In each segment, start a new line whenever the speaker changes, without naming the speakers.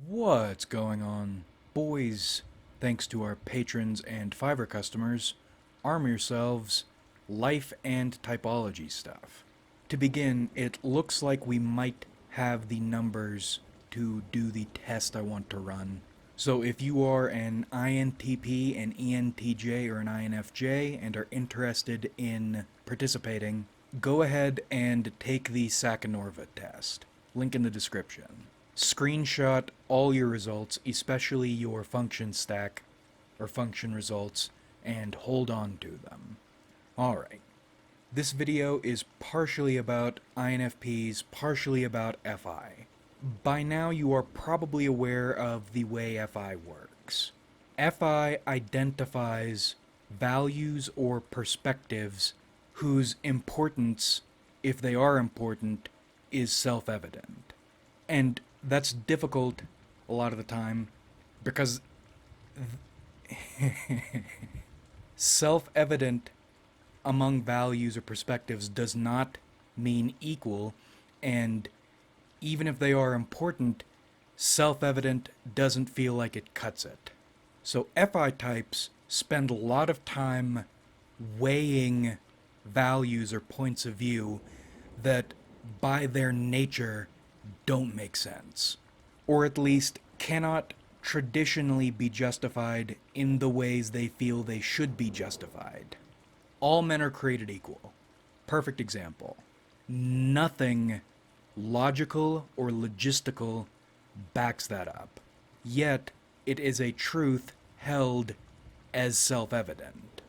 What's going on? Boys, thanks to our patrons and Fiverr customers, arm yourselves, life and typology stuff. To begin, it looks like we might have the numbers to do the test I want to run. So if you are an INTP, an ENTJ, or an INFJ and are interested in participating, go ahead and take the Sakhanorva test. Link in the description. Screenshot all your results, especially your function stack or function results, and hold on to them. Alright. This video is partially about INFPs, partially about FI. By now you are probably aware of the way FI works. FI identifies values or perspectives whose importance, if they are important, is self-evident. And that's difficult a lot of the time because self-evident among values or perspectives does not mean equal, and even if they are important, self-evident doesn't feel like it cuts it. So FI types spend a lot of time weighing values or points of view that by their nature don't make sense, or at least cannot traditionally be justified in the ways they feel they should be justified. All men are created equal. Perfect example. Nothing logical or logistical backs that up. Yet, it is a truth held as self-evident.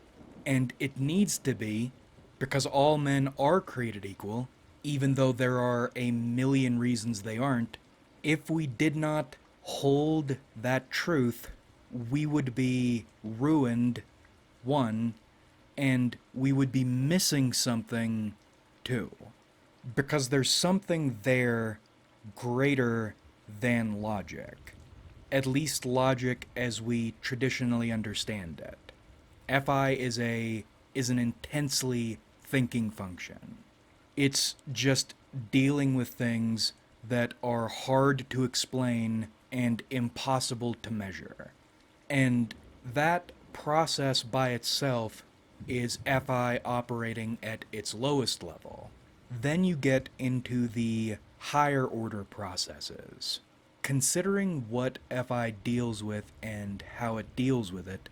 And it needs to be, because all men are created equal, even though there are a million reasons they aren't. If we did not hold that truth, we would be ruined, one, and we would be missing something, two. Because there's something there greater than logic. At least logic as we traditionally understand it. FI is an intensely thinking function. It's just dealing with things that are hard to explain and impossible to measure. And that process by itself is FI operating at its lowest level. Then you get into the higher order processes. Considering what FI deals with and how it deals with it,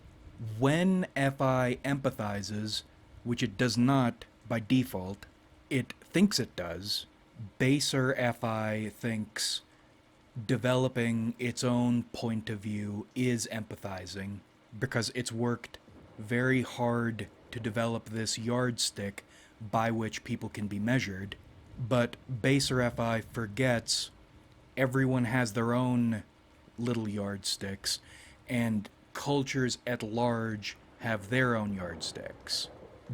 when FI empathizes, which it does not by default, it thinks it does. Baser FI thinks developing its own point of view is empathizing because it's worked very hard to develop this yardstick by which people can be measured. But Baser FI forgets everyone has their own little yardsticks, and cultures at large have their own yardsticks.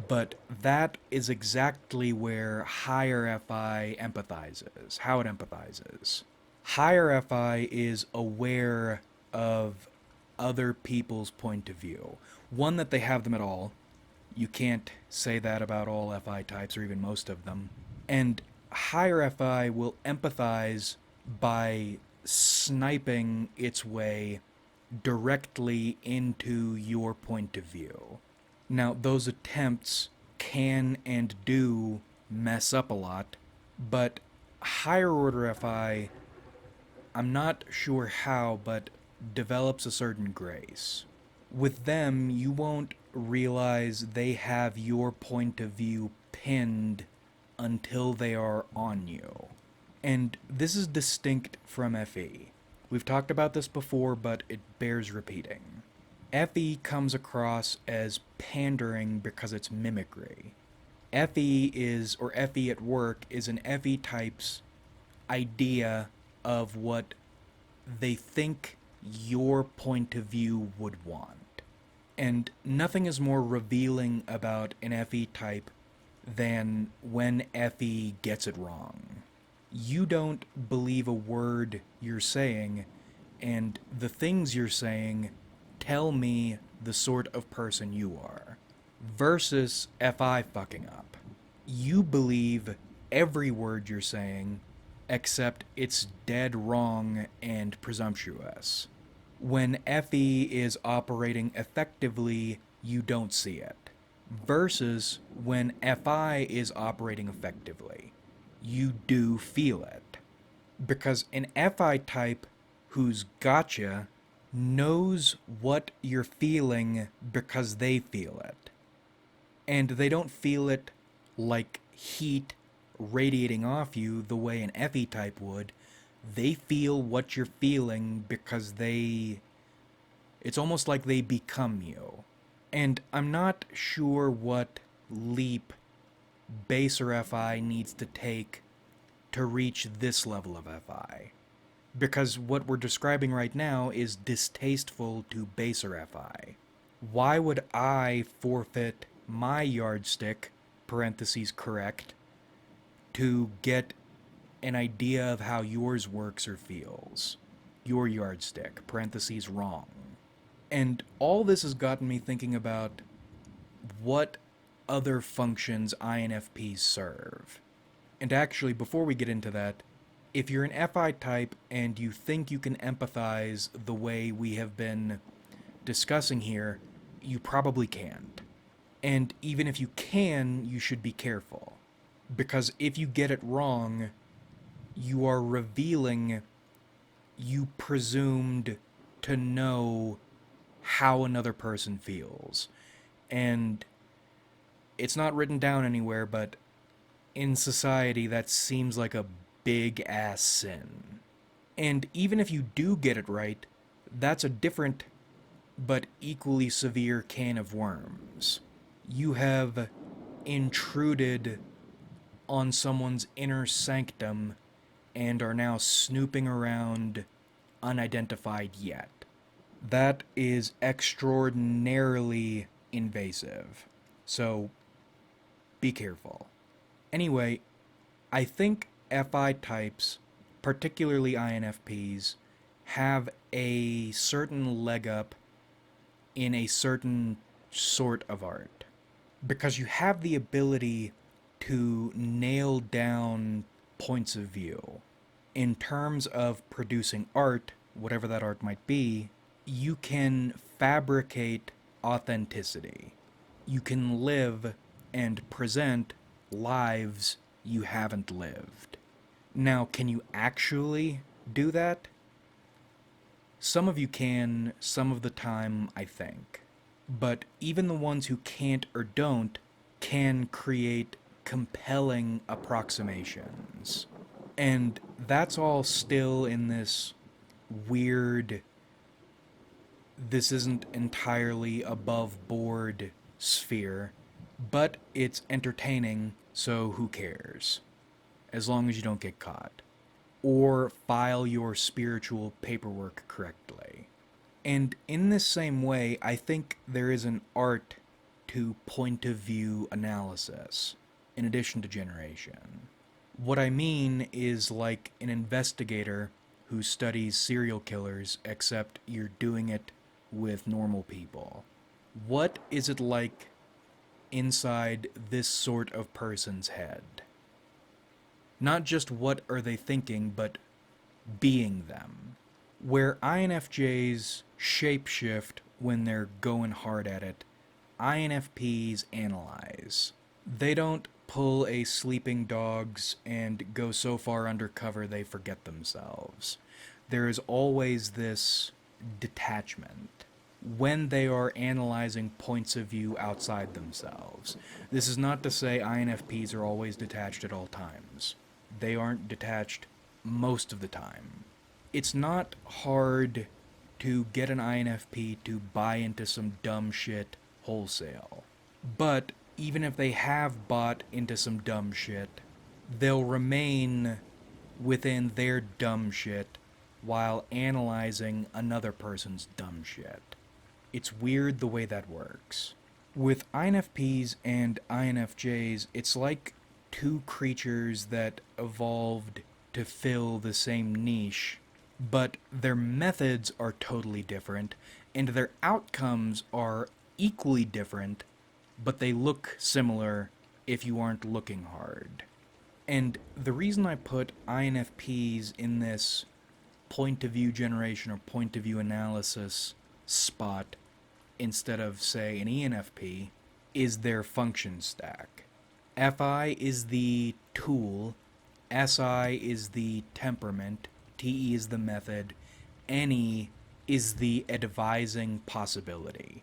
But that is exactly where higher FI empathizes, how it empathizes. Higher FI is aware of other people's point of view. One, that they have them at all. You can't say that about all FI types, or even most of them. And higher FI will empathize by sniping its way directly into your point of view. Now, those attempts can and do mess up a lot, but higher order FI, I'm not sure how, but develops a certain grace. With them, you won't realize they have your point of view pinned until they are on you. And this is distinct from FE. We've talked about this before, but it bears repeating. FE comes across as pandering because it's mimicry. FE is, or FE at work, is an FE type's idea of what they think your point of view would want. And nothing is more revealing about an FE type than when FE gets it wrong. You don't believe a word you're saying, and the things you're saying tell me the sort of person you are. Versus FI fucking up. You believe every word you're saying, except it's dead wrong and presumptuous. When FE is operating effectively, you don't see it. Versus when FI is operating effectively, you do feel it. Because an FI type who's gotcha knows what you're feeling because they feel it. And they don't feel it like heat radiating off you the way an FE type would. They feel what you're feeling because it's almost like they become you. And I'm not sure what leap base or FI needs to take to reach this level of FI. Because what we're describing right now is distasteful to base or FI. Why would I forfeit my yardstick, parentheses correct, to get an idea of how yours works or feels? Your yardstick, parentheses wrong. And all this has gotten me thinking about what other functions INFPs serve. And actually, before we get into that, if you're an FI type and you think you can empathize the way we have been discussing here, you probably can't. And even if you can, you should be careful. Because if you get it wrong, you are revealing you presumed to know how another person feels. And it's not written down anywhere, but in society that seems like a big ass sin. And even if you do get it right, that's a different but equally severe can of worms. You have intruded on someone's inner sanctum and are now snooping around unidentified yet. That is extraordinarily invasive. So be careful. Anyway, I think FI types, particularly INFPs, have a certain leg up in a certain sort of art. Because you have the ability to nail down points of view. In terms of producing art, whatever that art might be, you can fabricate authenticity. You can live and present lives you haven't lived. Now, can you actually do that? Some of you can, some of the time, I think. But even the ones who can't or don't can create compelling approximations. And that's all still in this weird, this isn't entirely above board sphere, but it's entertaining, so who cares? As long as you don't get caught. Or file your spiritual paperwork correctly. And in this same way, I think there is an art to point of view analysis, in addition to generation. What I mean is like an investigator who studies serial killers, except you're doing it with normal people. What is it like inside this sort of person's head? Not just what are they thinking, but being them. Where INFJs shapeshift when they're going hard at it, INFPs analyze. They don't pull a sleeping dogs and go so far undercover they forget themselves. There is always this detachment when they are analyzing points of view outside themselves. This is not to say INFPs are always detached at all times. They aren't detached most of the time. It's not hard to get an INFP to buy into some dumb shit wholesale. But even if they have bought into some dumb shit, they'll remain within their dumb shit while analyzing another person's dumb shit. It's weird the way that works. With INFPs and INFJs, it's like two creatures that evolved to fill the same niche, but their methods are totally different, and their outcomes are equally different, but they look similar if you aren't looking hard. And the reason I put INFPs in this point of view generation or point of view analysis spot instead of, say, an ENFP is their function stack. FI is the tool, SI is the temperament, TE is the method, NE is the advising possibility.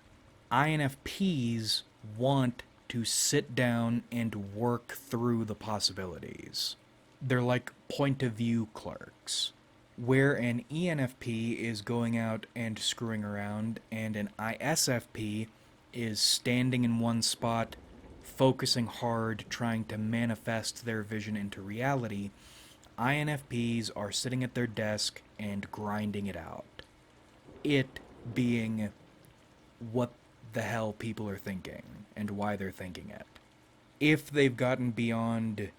INFPs want to sit down and work through the possibilities. They're like point of view clerks. Where an ENFP is going out and screwing around, and an ISFP is standing in one spot, focusing hard, trying to manifest their vision into reality, INFPs are sitting at their desk and grinding it out. It being what the hell people are thinking and why they're thinking it. If they've gotten beyond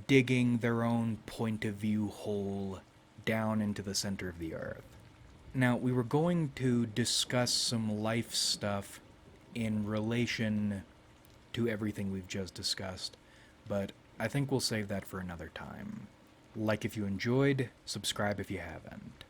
digging their own point of view hole down into the center of the earth. Now, we were going to discuss some life stuff in relation to everything we've just discussed, but I think we'll save that for another time. Like if you enjoyed, subscribe if you haven't.